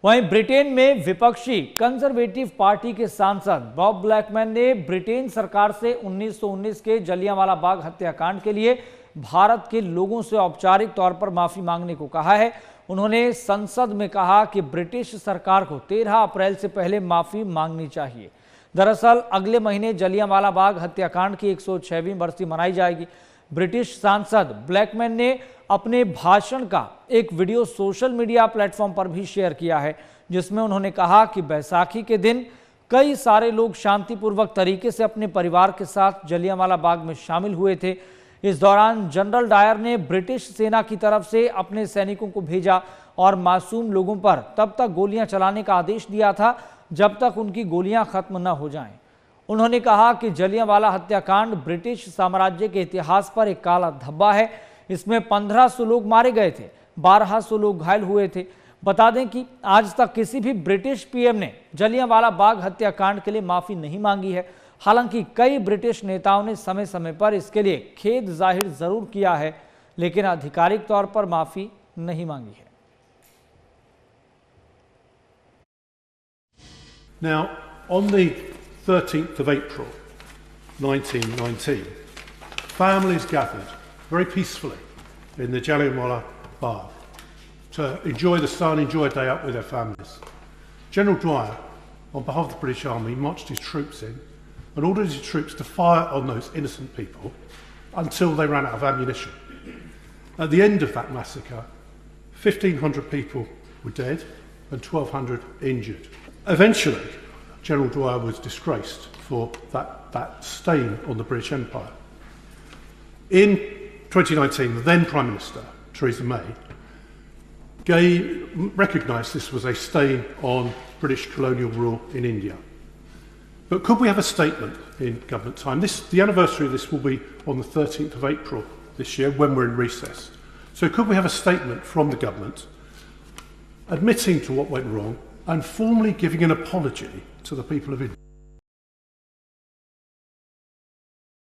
वहीं ब्रिटेन में विपक्षी कंजर्वेटिव पार्टी के सांसद बॉब ब्लैकमैन ने ब्रिटेन सरकार से 1919 के जलियांवाला बाग हत्याकांड के लिए भारत के लोगों से औपचारिक तौर पर माफी मांगने को कहा है। उन्होंने संसद में कहा कि ब्रिटिश सरकार को 13 अप्रैल से पहले माफी मांगनी चाहिए। दरअसल अगले महीने जलियांवाला बाग हत्याकांड की 106वीं बरसी मनाई जाएगी। ब्रिटिश सांसद ब्लैकमैन ने अपने भाषण का एक वीडियो सोशल मीडिया प्लेटफॉर्म पर भी शेयर किया है, जिसमें उन्होंने कहा कि बैसाखी के दिन कई सारे लोग शांतिपूर्वक तरीके से अपने परिवार के साथ जलियांवाला बाग में शामिल हुए थे। इस दौरान जनरल डायर ने ब्रिटिश सेना की तरफ से अपने सैनिकों को भेजा और मासूम लोगों पर तब तक गोलियां चलाने का आदेश दिया था जब तक उनकी गोलियां खत्म न हो जाएं। उन्होंने कहा कि जलियांवाला हत्याकांड ब्रिटिश साम्राज्य के इतिहास पर एक काला धब्बा है। इसमें 1500 लोग मारे गए थे, 1200 लोग घायल हुए थे। बता दें कि आज तक किसी भी ब्रिटिश पीएम ने जलियांवाला बाग हत्याकांड के लिए माफी नहीं मांगी है। हालांकि कई ब्रिटिश नेताओं ने समय समय पर इसके लिए खेद जाहिर जरूर किया है, लेकिन आधिकारिक तौर पर माफी नहीं मांगी है। Now, on the 13th of April 1919, families gathered very peacefully in the Jallianwala Bagh to enjoy the sun, enjoy a day out with their families. General Dwyer, on behalf of the British Army, marched his troops in and ordered his troops to fire on those innocent people until they ran out of ammunition. At the end of that massacre, 1,500 people were dead and 1,200 injured. Eventually, General Dwyer was disgraced for that stain on the British Empire. In 2019, the then Prime Minister, Theresa May, recognised this was a stain on British colonial rule in India. But could we have a statement in government time? The anniversary of this will be on the 13th of April this year when we're in recess. So could we have a statement from the government admitting to what went wrong and formally giving an apology to the people of India?